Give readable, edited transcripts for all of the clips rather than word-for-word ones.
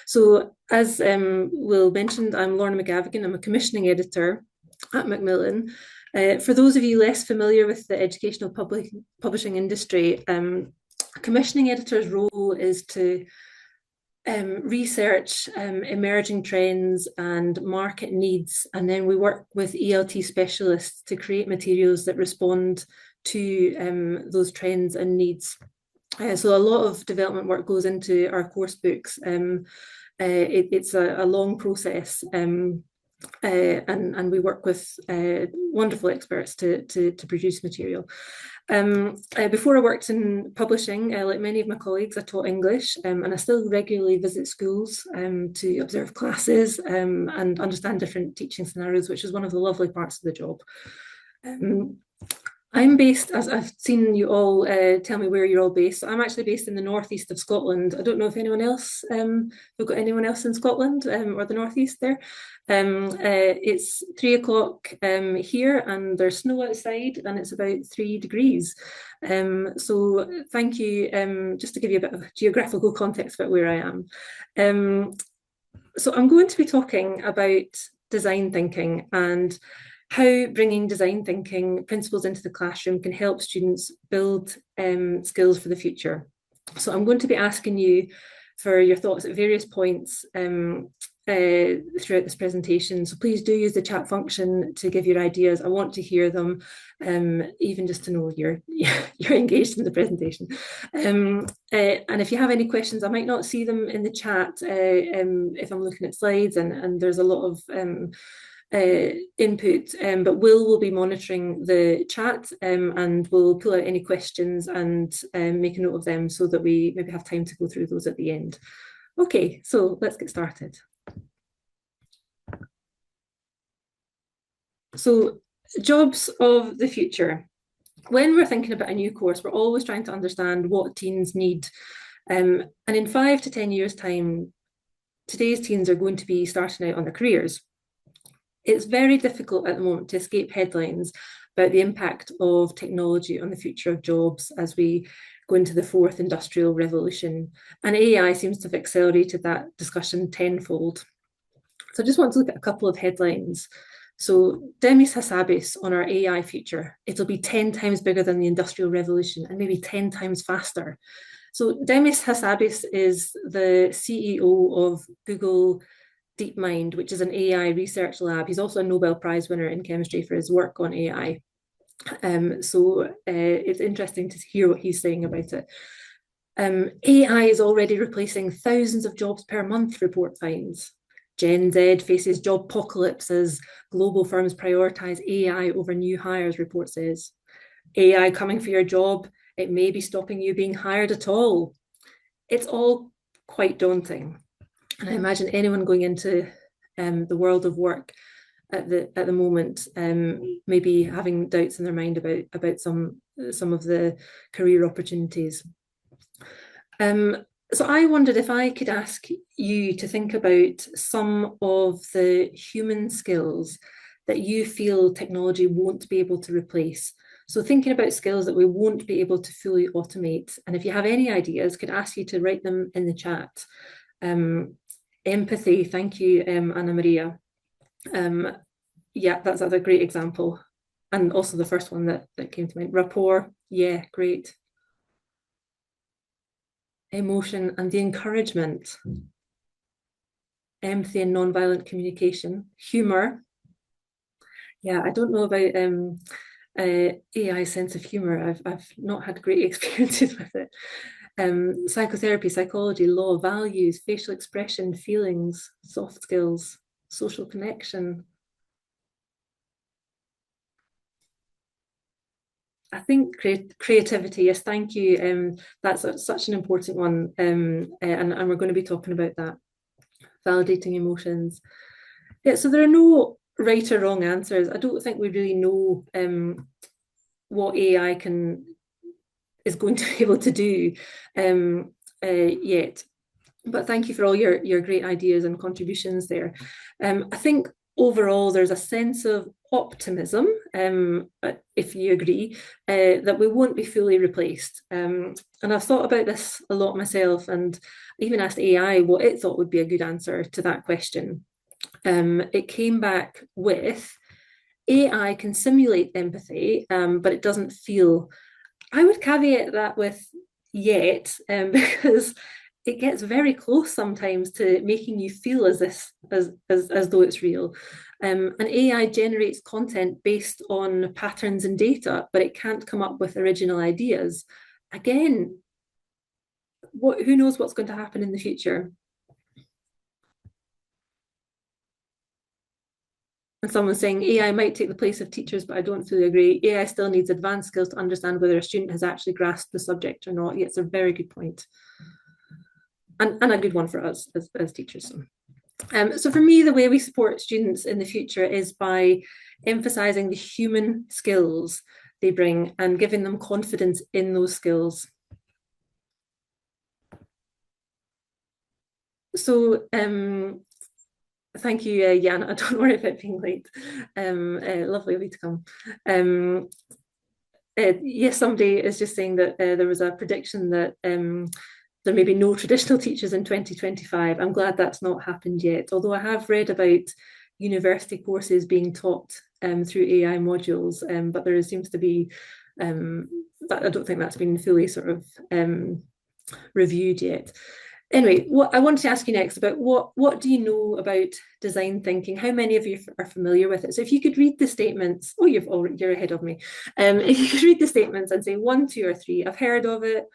So as Will mentioned, I'm Lorna McGavigan. I'm a commissioning editor at Macmillan. For those of you less familiar with the educational publishing industry, a commissioning editor's role is to research emerging trends and market needs, and then we work with ELT specialists to create materials that respond to those trends and needs. So a lot of development work goes into our course books. It's a long process, and we work with wonderful experts to produce material. Before I worked in publishing, like many of my colleagues, I taught English, and I still regularly visit schools to observe classes and understand different teaching scenarios, which is one of the lovely parts of the job. I'm based, as I've seen you all tell me where you're all based. So I'm actually based in the northeast of Scotland. I don't know if anyone else, we've got anyone else in Scotland or the northeast there. It's 3 o'clock here and there's snow outside and it's about 3 degrees. So thank you, just to give you a bit of geographical context about where I am. So I'm going to be talking about design thinking and how bringing design thinking principles into the classroom can help students build skills for the future. So I'm going to be asking you for your thoughts at various points throughout this presentation. So please do use the chat function to give your ideas. I want to hear them, even just to know you're engaged in the presentation. And if you have any questions, I might not see them in the chat if I'm looking at slides, and there's a lot of input, but will be monitoring the chat and we'll pull out any questions and make a note of them so that we maybe have time to go through those at the end. Okay, so let's get started. So, jobs of the future. When we're thinking about a new course, we're always trying to understand what teens need. And in 5 to 10 years' time, today's teens are going to be starting out on their careers. It's very difficult at the moment to escape headlines about the impact of technology on the future of jobs as we go into the 4th industrial revolution. And AI seems to have accelerated that discussion tenfold. So I just want to look at a couple of headlines. So Demis Hassabis on our AI future. It'll be 10 times bigger than the industrial revolution and maybe 10 times faster. So Demis Hassabis is the CEO of Google DeepMind, which is an AI research lab. He's also a Nobel Prize winner in chemistry for his work on AI. So it's interesting to hear what he's saying about it. AI is already replacing thousands of jobs per month, report finds. Gen Z faces job apocalypse as global firms prioritize AI over new hires, report says. AI coming for your job, it may be stopping you being hired at all. It's all quite daunting. And I imagine anyone going into the world of work at the moment maybe having doubts in their mind about some of the career opportunities. So I wondered if I could ask you to think about some of the human skills that you feel technology won't be able to replace. So thinking about skills that we won't be able to fully automate. And if you have any ideas, could ask you to write them in the chat. Empathy, thank you, Anna Maria. Yeah, that's a great example. And also the first one that came to mind. Rapport, yeah, great. Emotion and the encouragement. Empathy and non-violent communication. Humor. Yeah, I don't know about AI sense of humor. I've not had great experiences with it. Psychotherapy, psychology, law, values, facial expression, feelings, soft skills, social connection. I think creativity, yes, thank you. That's such an important one, and we're going to be talking about that. Validating emotions. Yeah, so there are no right or wrong answers. I don't think we really know what AI is going to be able to do yet. But thank you for all your great ideas and contributions there. I think overall, there's a sense of optimism, if you agree, that we won't be fully replaced. And I've thought about this a lot myself, and even asked AI what it thought would be a good answer to that question. It came back with AI can simulate empathy, but it doesn't feel. I would caveat that with yet, because it gets very close sometimes to making you feel as though it's real. And AI generates content based on patterns and data, but it can't come up with original ideas. Again, who knows what's going to happen in the future? And someone's saying AI might take the place of teachers, but I don't fully agree. AI still needs advanced skills to understand whether a student has actually grasped the subject or not. Yeah, it's a very good point. And a good one for us as teachers. So for me, the way we support students in the future is by emphasising the human skills they bring and giving them confidence in those skills. So thank you, Jana. Don't worry about being late. Lovely of you to come. Yes, somebody is just saying that there was a prediction that there may be no traditional teachers in 2025. I'm glad that's not happened yet, although I have read about university courses being taught through AI modules, but there seems to be, I don't think that's been fully sort of reviewed yet. Anyway, what I wanted to ask you next about what do you know about design thinking? How many of you are familiar with it? So if you could read the statements, you're ahead of me. If you could read the statements and say 1, 2, or 3, I've heard of it.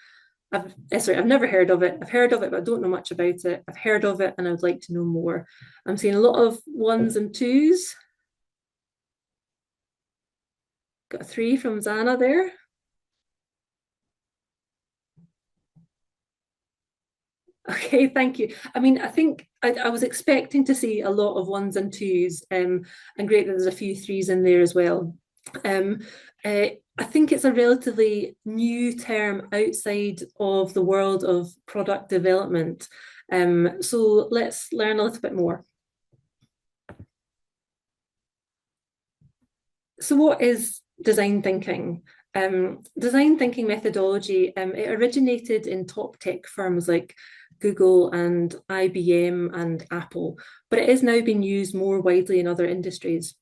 I've never heard of it. I've heard of it, but I don't know much about it. I've heard of it and I would like to know more. I'm seeing a lot of 1s and 2s. Got a 3 from Zana there. Okay, thank you. I mean, I think I was expecting to see a lot of 1s and 2s, and great that there's a few 3s in there as well. I think it's a relatively new term outside of the world of product development. So let's learn a little bit more. So what is design thinking? Design thinking methodology, it originated in top tech firms like Google and IBM and Apple, but it is now being used more widely in other industries.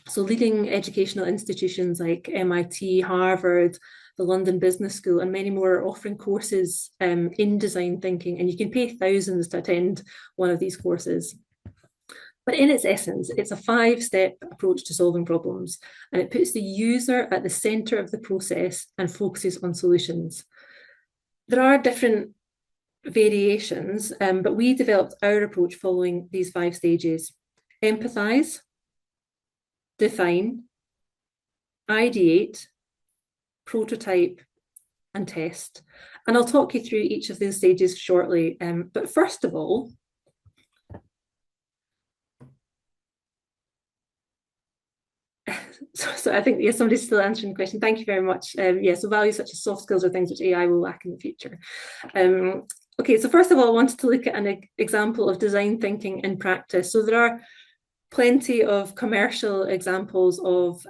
So leading educational institutions like MIT, Harvard, the London Business School, and many more are offering courses in design thinking, and you can pay thousands to attend one of these courses. But in its essence, it's a 5-step approach to solving problems, and it puts the user at the center of the process and focuses on solutions. There are different variations, but we developed our approach following these 5 stages: empathise, define, ideate, prototype, and test. And I'll talk you through each of those stages shortly. But first of all, so I think, yes, somebody's still answering the question. Thank you very much. So values such as soft skills are things which AI will lack in the future. Okay, so first of all, I wanted to look at an example of design thinking in practice. So there are plenty of commercial examples of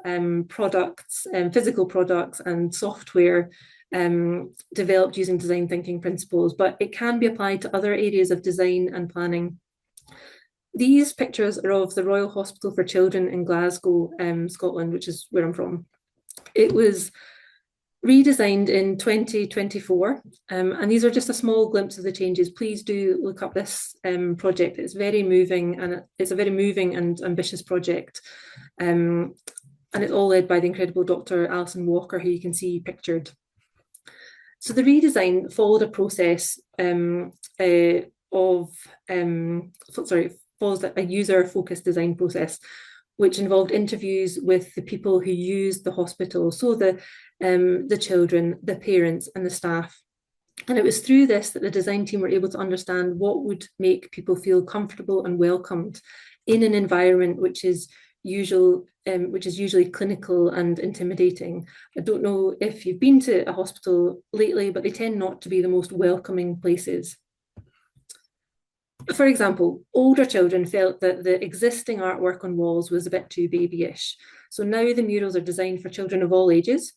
products, physical products and software developed using design thinking principles, but it can be applied to other areas of design and planning. These pictures are of the Royal Hospital for Children in Glasgow, Scotland, which is where I'm from. It was redesigned in 2024, and these are just a small glimpse of the changes. Please do look up this project. It's very moving, and it's a very moving and ambitious project. And it's all led by the incredible Dr. Alison Walker, who you can see pictured. So the redesign followed a process follows a user-focused design process, which involved interviews with the people who used the hospital, so the children, the parents, and the staff. And it was through this that the design team were able to understand what would make people feel comfortable and welcomed in an environment which is usually clinical and intimidating. I don't know if you've been to a hospital lately, but they tend not to be the most welcoming places. For example, older children felt that the existing artwork on walls was a bit too babyish. So now the murals are designed for children of all ages,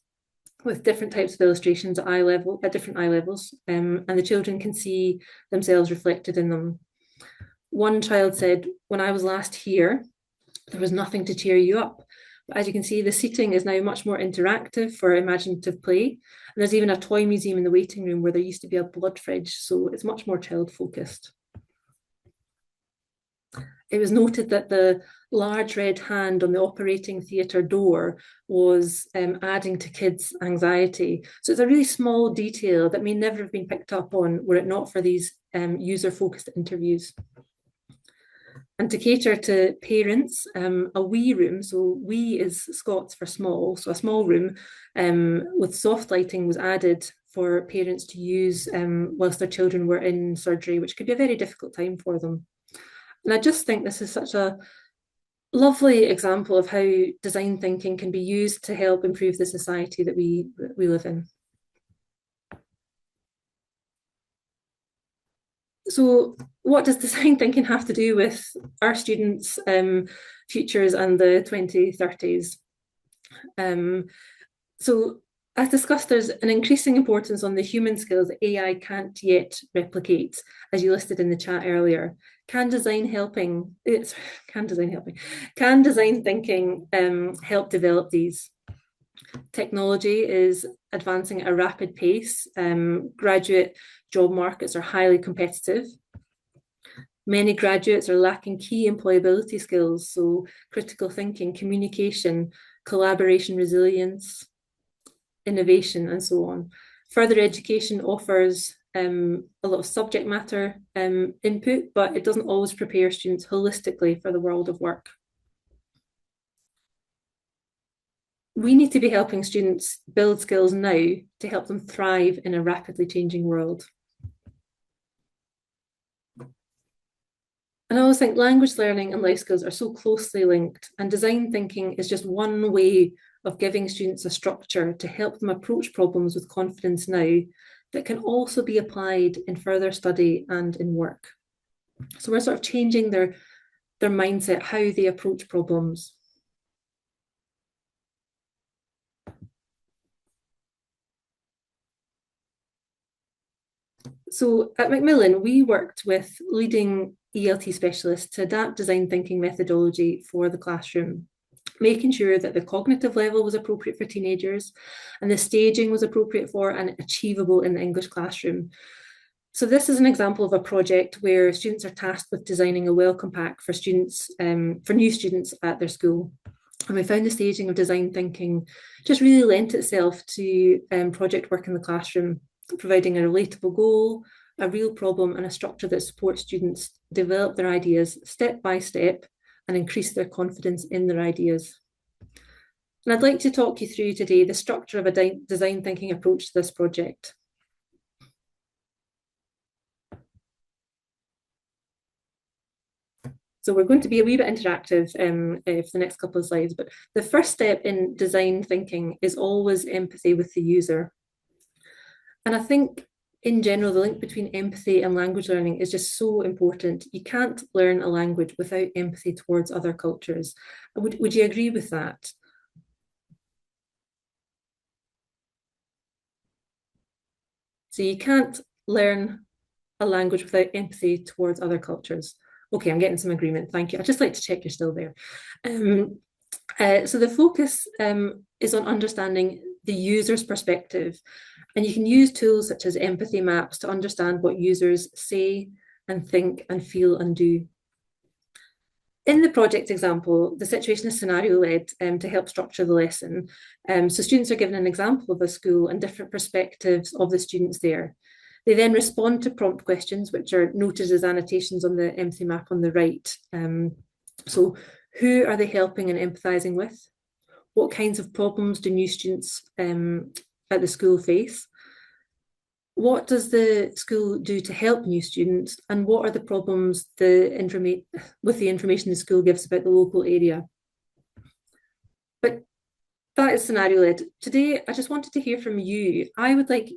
with different types of illustrations at eye level, at different eye levels, and the children can see themselves reflected in them. One child said, "When I was last here, there was nothing to cheer you up. But as you can see, the seating is now much more interactive for imaginative play. And there's even a toy museum in the waiting room where there used to be a blood fridge, so it's much more child focused." It was noted that the large red hand on the operating theatre door was adding to kids' anxiety. So it's a really small detail that may never have been picked up on were it not for these user-focused interviews. And to cater to parents, a wee room, so wee is Scots for small, so a small room with soft lighting was added for parents to use whilst their children were in surgery, which could be a very difficult time for them. And I just think this is such a lovely example of how design thinking can be used to help improve the society that we live in. So what does design thinking have to do with our students' futures and the 2030s? So as discussed, there's an increasing importance on the human skills that AI can't yet replicate, as you listed in the chat earlier. Can design thinking help develop these? Technology is advancing at a rapid pace. Graduate job markets are highly competitive. Many graduates are lacking key employability skills, so critical thinking, communication, collaboration, resilience, innovation, and so on. Further education offers a lot of subject matter input, but it doesn't always prepare students holistically for the world of work. We need to be helping students build skills now to help them thrive in a rapidly changing world. And I always think language learning and life skills are so closely linked, and design thinking is just one way of giving students a structure to help them approach problems with confidence now that can also be applied in further study and in work. So we're sort of changing their mindset, how they approach problems. So at Macmillan, we worked with leading ELT specialists to adapt design thinking methodology for the classroom, making sure that the cognitive level was appropriate for teenagers and the staging was appropriate for and achievable in the English classroom. So this is an example of a project where students are tasked with designing a welcome pack for students, for new students at their school. And we found the staging of design thinking just really lent itself to project work in the classroom, providing a relatable goal, a real problem, and a structure that supports students develop their ideas step by step and increase their confidence in their ideas. And I'd like to talk you through today the structure of a design thinking approach to this project. So we're going to be a wee bit interactive for the next couple of slides, but the first step in design thinking is always empathy with the user. And I think in general, the link between empathy and language learning is just so important. You can't learn a language without empathy towards other cultures. Would you agree with that? So you can't learn a language without empathy towards other cultures. Okay, I'm getting some agreement. Thank you. I'd just like to check you're still there. So the focus is on understanding the user's perspective. And you can use tools such as empathy maps to understand what users say and think and feel and do. In the project example, the situation is scenario-led to help structure the lesson. So students are given an example of a school and different perspectives of the students there. They then respond to prompt questions, which are noted as annotations on the empathy map on the right. So who are they helping and empathising with? What kinds of problems do new students at the school face? What does the school do to help new students? And what are the problems with the information the school gives about the local area? But that is scenario-led. Today, I just wanted to hear from you. I would like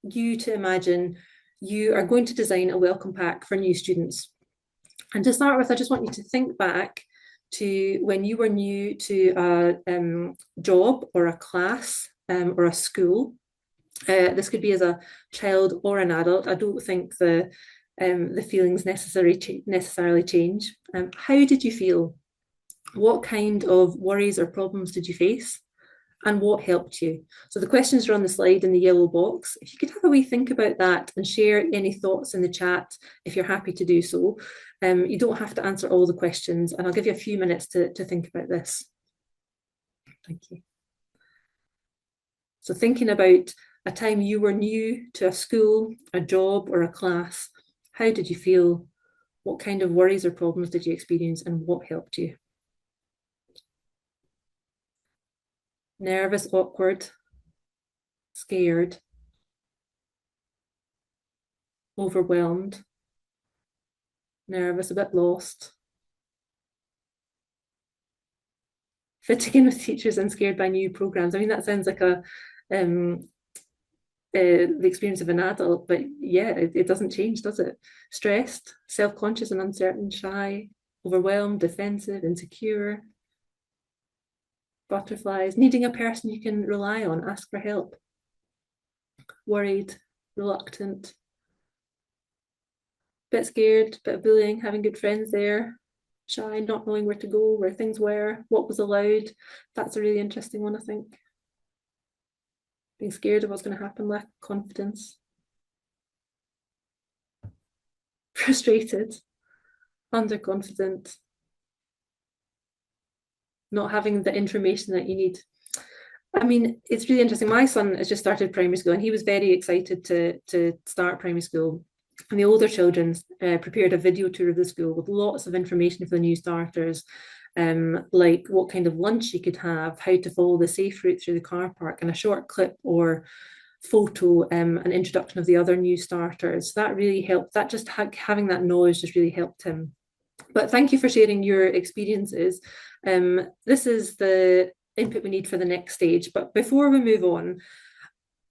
you to imagine you are going to design a welcome pack for new students. And to start with, I just want you to think back to when you were new to a job or a class or a school. This could be as a child or an adult. I don't think the feelings necessarily change. How did you feel? What kind of worries or problems did you face? And what helped you? So the questions are on the slide in the yellow box. If you could have a wee think about that and share any thoughts in the chat, if you're happy to do so. You don't have to answer all the questions, and I'll give you a few minutes to think about this. Thank you. So thinking about a time you were new to a school, a job, or a class, how did you feel? What kind of worries or problems did you experience, and what helped you? Nervous, awkward, scared, overwhelmed, nervous, a bit lost, fitting in with teachers and scared by new programs. I mean, that sounds like the experience of an adult, but yeah, it doesn't change, does it? Stressed, self-conscious and uncertain, shy, overwhelmed, defensive, insecure, butterflies, needing a person you can rely on, ask for help, worried, reluctant, bit scared, bit of bullying, having good friends there, shy, not knowing where to go, where things were, what was allowed. That's a really interesting one, I think. Being scared of what's going to happen, lack of confidence. Frustrated, underconfident, not having the information that you need. I mean, it's really interesting. My son has just started primary school and he was very excited to start primary school. And the older children prepared a video tour of the school with lots of information for the new starters, like what kind of lunch you could have, how to follow the safe route through the car park, and a short clip or photo, an introduction of the other new starters. That really helped. That just having that knowledge just really helped him. But thank you for sharing your experiences. This is the input we need for the next stage. But before we move on,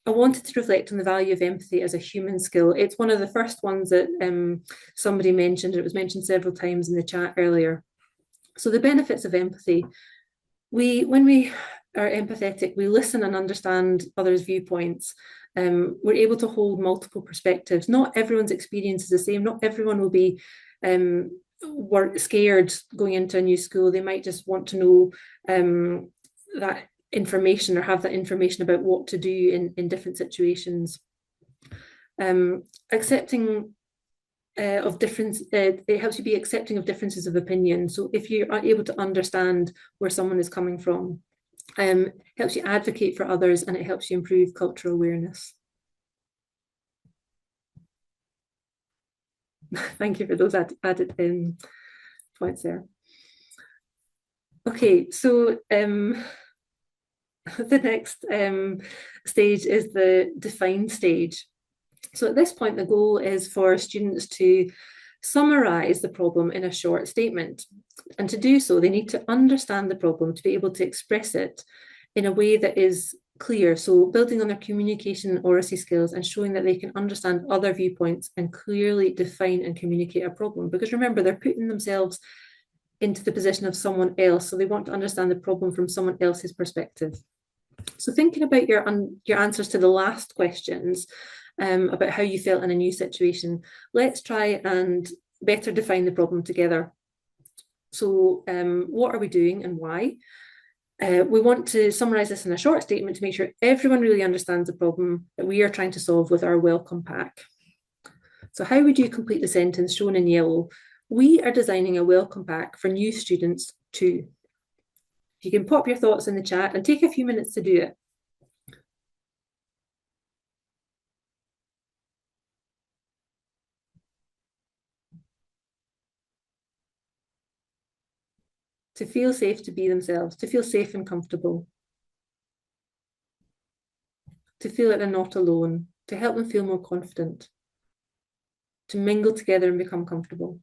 I wanted to reflect on the value of empathy as a human skill. It's one of the first ones that somebody mentioned. It was mentioned several times in the chat earlier. So the benefits of empathy. When we are empathetic, we listen and understand others' viewpoints. We're able to hold multiple perspectives. Not everyone's experience is the same. Not everyone will be scared going into a new school. They might just want to know that information or have that information about what to do in different situations. Accepting of difference, it helps you be accepting of differences of opinion. So if you are able to understand where someone is coming from, helps you advocate for others, and it helps you improve cultural awareness. Thank you for those added points there. Okay, so the next stage is the define stage. So at this point, the goal is for students to summarize the problem in a short statement. And to do so, they need to understand the problem to be able to express it in a way that is clear. So building on their communication and oracy skills and showing that they can understand other viewpoints and clearly define and communicate a problem. Because remember, they're putting themselves into the position of someone else. So they want to understand the problem from someone else's perspective. So thinking about your answers to the last questions, about how you felt in a new situation, let's try and better define the problem together. So what are we doing and why? We want to summarise this in a short statement to make sure everyone really understands the problem that we are trying to solve with our welcome pack. So how would you complete the sentence shown in yellow? We are designing a welcome pack for new students too. You can pop your thoughts in the chat and take a few minutes to do it. To feel safe to be themselves, to feel safe and comfortable, to feel like they're not alone, to help them feel more confident, to mingle together and become comfortable,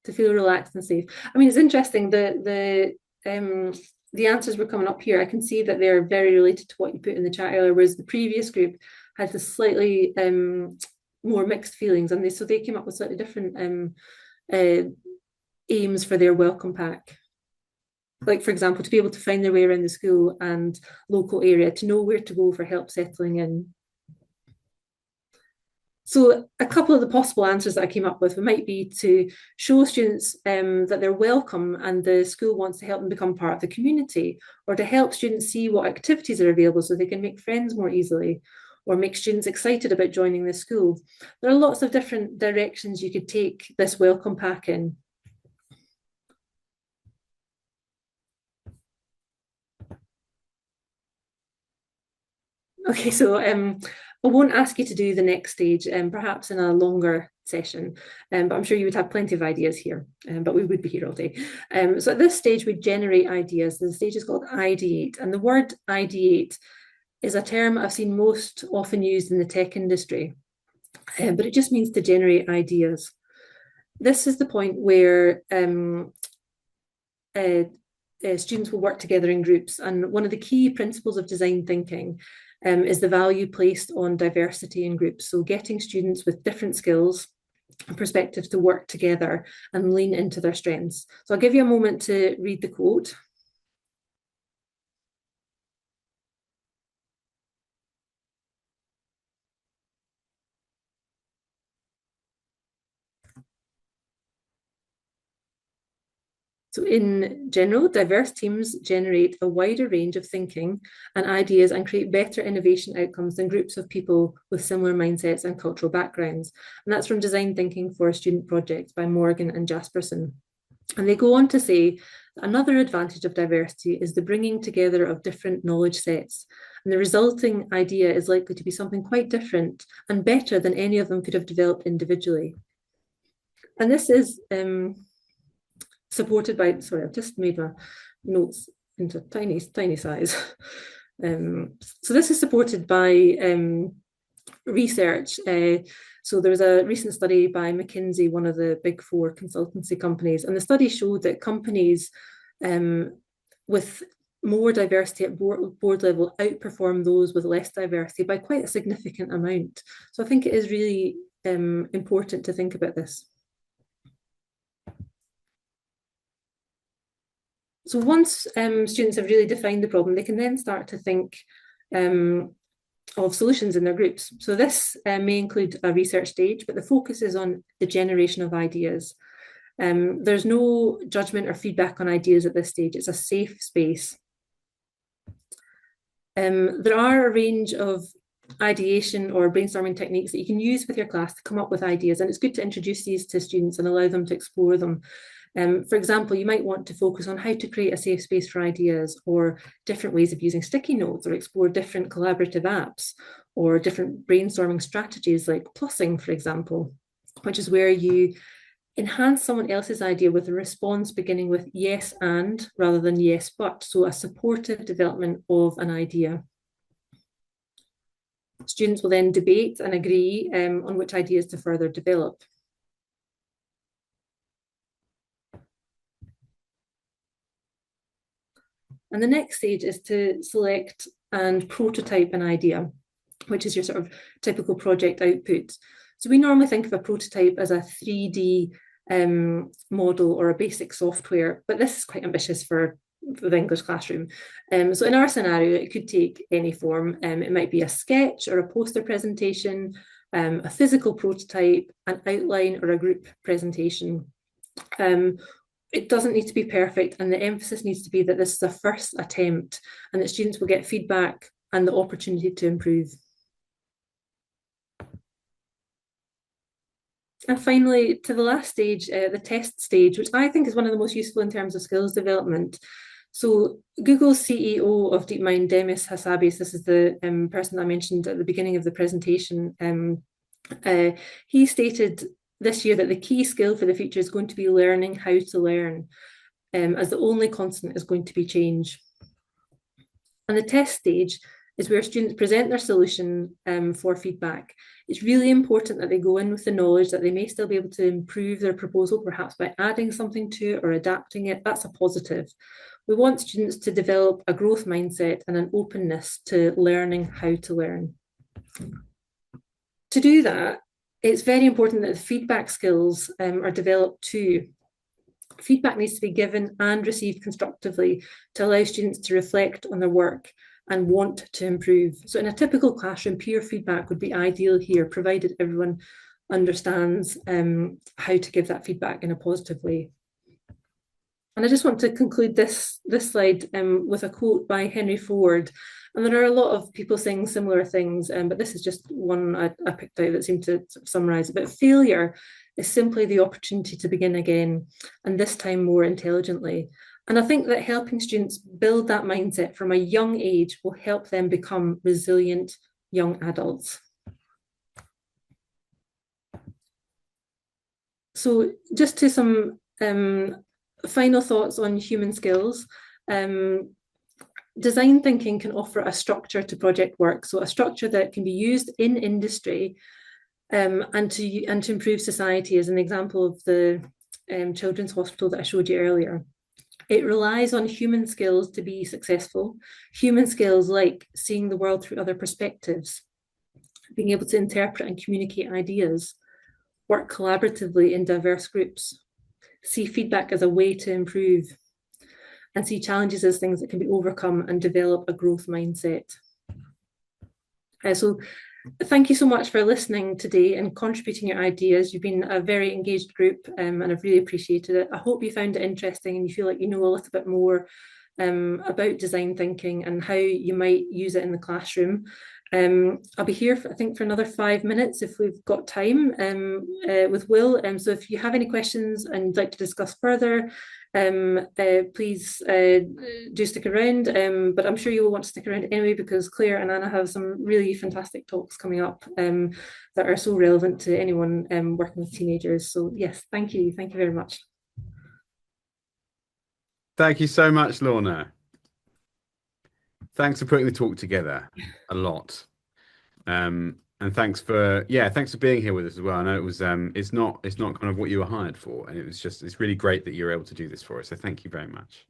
to feel relaxed and safe. I mean, it's interesting, the answers were coming up here. I can see that they're very related to what you put in the chat earlier, whereas the previous group had a slightly more mixed feelings, and so they came up with slightly different aims for their welcome pack. Like, for example, to be able to find their way around the school and local area, to know where to go for help settling in. So a couple of the possible answers that I came up with might be to show students that they're welcome and the school wants to help them become part of the community, or to help students see what activities are available so they can make friends more easily, or make students excited about joining the school. There are lots of different directions you could take this welcome pack in. Okay, so I won't ask you to do the next stage, perhaps in a longer session, but I'm sure you would have plenty of ideas here, but we would be here all day. So at this stage, we generate ideas. The stage is called Ideate, and the word Ideate is a term I've seen most often used in the tech industry, but it just means to generate ideas. This is the point where students will work together in groups, and one of the key principles of design thinking is the value placed on diversity in groups. So getting students with different skills and perspectives to work together and lean into their strengths. So I'll give you a moment to read the quote. So in general, diverse teams generate a wider range of thinking and ideas and create better innovation outcomes than groups of people with similar mindsets and cultural backgrounds. And that's from Design Thinking for Student Projects by Morgan and Jasperson. And they go on to say, another advantage of diversity is the bringing together of different knowledge sets. And the resulting idea is likely to be something quite different and better than any of them could have developed individually. And this is supported by, sorry, I've just made my notes into tiny size. So this is supported by research. So there was a recent study by McKinsey, one of the big four consultancy companies, and the study showed that companies with more diversity at board level outperform those with less diversity by quite a significant amount. So I think it is really important to think about this. So once students have really defined the problem, they can then start to think of solutions in their groups. So this may include a research stage, but the focus is on the generation of ideas. There's no judgment or feedback on ideas at this stage. It's a safe space. There are a range of ideation or brainstorming techniques that you can use with your class to come up with ideas, and it's good to introduce these to students and allow them to explore them. For example, you might want to focus on how to create a safe space for ideas, or different ways of using sticky notes, or explore different collaborative apps, or different brainstorming strategies like plussing, for example, which is where you enhance someone else's idea with a response beginning with yes and rather than yes but, so a supportive development of an idea. Students will then debate and agree on which ideas to further develop. And the next stage is to select and prototype an idea, which is your sort of typical project output. So we normally think of a prototype as a 3D model or a basic software, but this is quite ambitious for the English classroom. So in our scenario, it could take any form. It might be a sketch or a poster presentation, a physical prototype, an outline, or a group presentation. It doesn't need to be perfect, and the emphasis needs to be that this is a first attempt and that students will get feedback and the opportunity to improve. And finally, to the last stage, the test stage, which I think is one of the most useful in terms of skills development. So Google's CEO of DeepMind, Demis Hassabis, this is the person I mentioned at the beginning of the presentation, he stated this year that the key skill for the future is going to be learning how to learn, as the only constant is going to be change. And the test stage is where students present their solution for feedback. It's really important that they go in with the knowledge that they may still be able to improve their proposal, perhaps by adding something to it or adapting it. That's a positive. We want students to develop a growth mindset and an openness to learning how to learn. To do that, it's very important that the feedback skills are developed too. Feedback needs to be given and received constructively to allow students to reflect on their work and want to improve. So in a typical classroom, peer feedback would be ideal here, provided everyone understands how to give that feedback in a positive way. And I just want to conclude this slide with a quote by Henry Ford. And there are a lot of people saying similar things, but this is just one I picked out that seemed to sort of summarize it. But failure is simply the opportunity to begin again, and this time more intelligently. And I think that helping students build that mindset from a young age will help them become resilient young adults. So just to some final thoughts on human skills. Design thinking can offer a structure to project work, so a structure that can be used in industry and to improve society, as an example of the children's hospital that I showed you earlier. It relies on human skills to be successful, human skills like seeing the world through other perspectives, being able to interpret and communicate ideas, work collaboratively in diverse groups, see feedback as a way to improve, and see challenges as things that can be overcome and develop a growth mindset. So thank you so much for listening today and contributing your ideas. You've been a very engaged group and I've really appreciated it. I hope you found it interesting and you feel like you know a little bit more about design thinking and how you might use it in the classroom. I'll be here, I think, for another 5 minutes if we've got time with Will. So if you have any questions and you'd like to discuss further, please do stick around. But I'm sure you will want to stick around anyway because Claire and Anna have some really fantastic talks coming up that are so relevant to anyone working with teenagers. So yes, thank you. Thank you very much. Thank you so much, Lorna. Thanks for putting the talk together a lot. And thanks for being here with us as well. I know it was it's not kind of what you were hired for, and it's really great that you're able to do this for us. So thank you very much.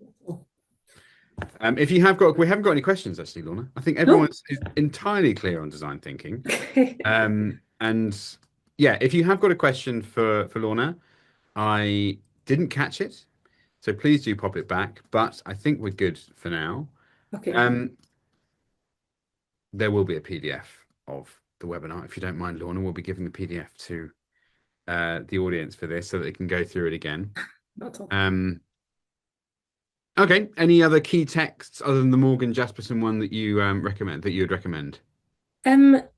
If you have got, we haven't got any questions actually, Lorna. I think everyone's is entirely clear on design thinking. And yeah, if you have got a question for Lorna, I didn't catch it, so please do pop it back. But I think we're good for now. Okay. There will be a PDF of the webinar. If you don't mind, Lorna, we'll be giving the PDF to the audience for this so that they can go through it again. Not all. Okay. Any other key texts other than the Morgan Jasperson one that you recommend, that you would recommend?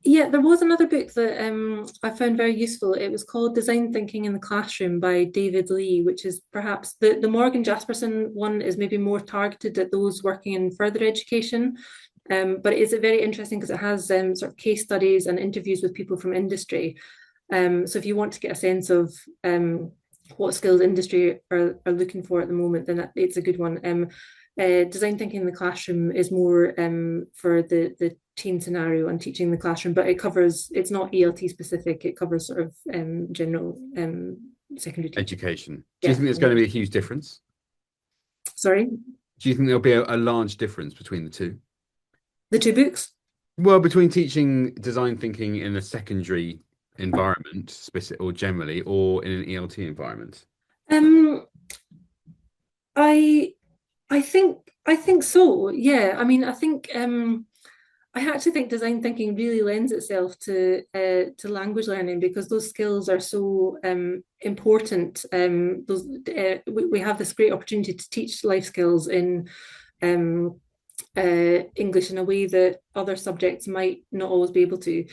Yeah, there was another book that I found very useful. It was called Design Thinking in the Classroom by David Lee, which is perhaps the Morgan Jasperson one is maybe more targeted at those working in further education. But it is very interesting because it has sort of case studies and interviews with people from industry. So if you want to get a sense of what skills industry are looking for at the moment, then it's a good one. Design Thinking in the Classroom is more for the teen scenario and teaching in the classroom, but it's not ELT specific, it covers sort of general secondary education. Do you think there's going to be a huge difference? Sorry? Do you think there'll be a large difference between the two? The two books? Well, between teaching design thinking in a secondary environment, or generally, or in an ELT environment. I think so. Yeah. I mean, I think I actually think design thinking really lends itself to language learning because those skills are so important. We have this great opportunity to teach life skills in English in a way that other subjects might not always be able to.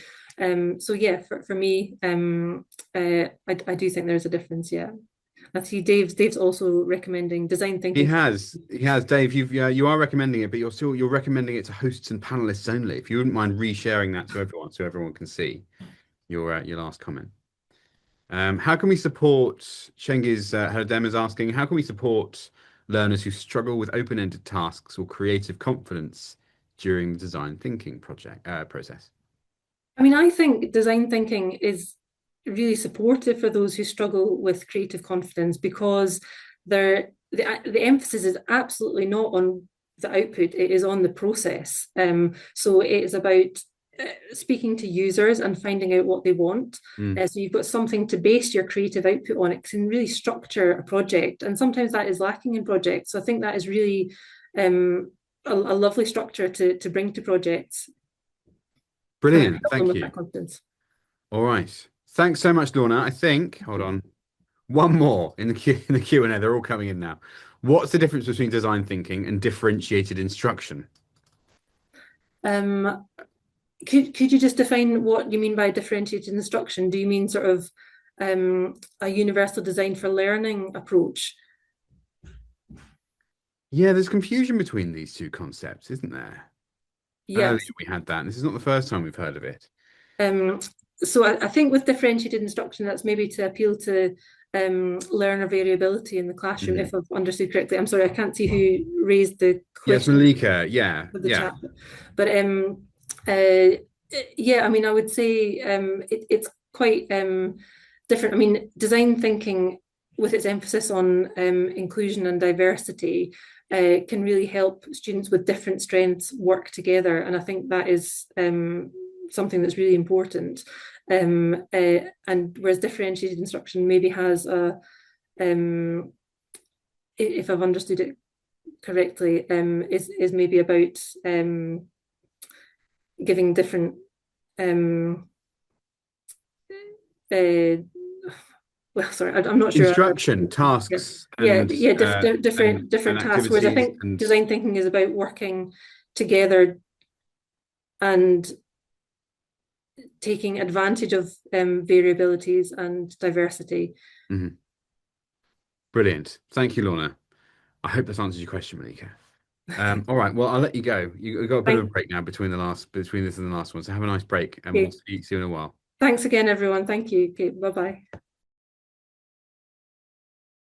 So yeah, for me, I do think there's a difference. Yeah. I see Dave's also recommending design thinking. He has, Dave. You are recommending it, but you're recommending it to hosts and panelists only. If you wouldn't mind resharing that to everyone, so everyone can see your last comment. How can we support? Shengiz Herdem is asking, how can we support learners who struggle with open-ended tasks or creative confidence during the design thinking process? I mean, I think design thinking is really supportive for those who struggle with creative confidence because the emphasis is absolutely not on the output, it is on the process. So it is about speaking to users and finding out what they want. Mm. So you've got something to base your creative output on. It can really structure a project, and sometimes that is lacking in projects. So I think that is really a lovely structure to bring to projects and Brilliant. help them Thank with you. that confidence. All right. Thanks so much, Lorna. I think, hold on, one more in the Q&A. They're all coming in now. What's the difference between design thinking and differentiated instruction? Um, could you just define what you mean by differentiated instruction? Do you mean sort of a universal design for learning approach? Yeah, there's confusion between these two concepts, isn't there? Earlier Yes. we had that, and this is not the first time we've heard of it. Um, so I think with differentiated instruction, that's maybe to appeal to learner variability in the classroom, Mhm. if I've understood correctly. I'm sorry, I can't see who raised the Yes, question Malika. Yeah, for the yeah. chat, but uh, yeah, I mean, I would say it's quite different. I mean, design thinking, with its emphasis on inclusion and diversity, can really help students with different strengths work together, and I think that is something that's really important. And whereas differentiated instruction maybe has a, if I've understood it correctly, is maybe about giving different uh, well, sorry, I'm not sure. Instruction, Yeah, tasks, yeah, and yeah, and different tasks. Whereas I activities, think and design thinking is about working together and taking advantage of variabilities and diversity. Mhm. Brilliant. Thank you, Lorna. I hope this answers your question, Malika. All right. Well, I'll let you go. You got a bit of a Thank, break now between this and the last one. So have a nice break, and we'll okay. see you in a while. Thanks again, everyone. Thank you. Okay, bye bye.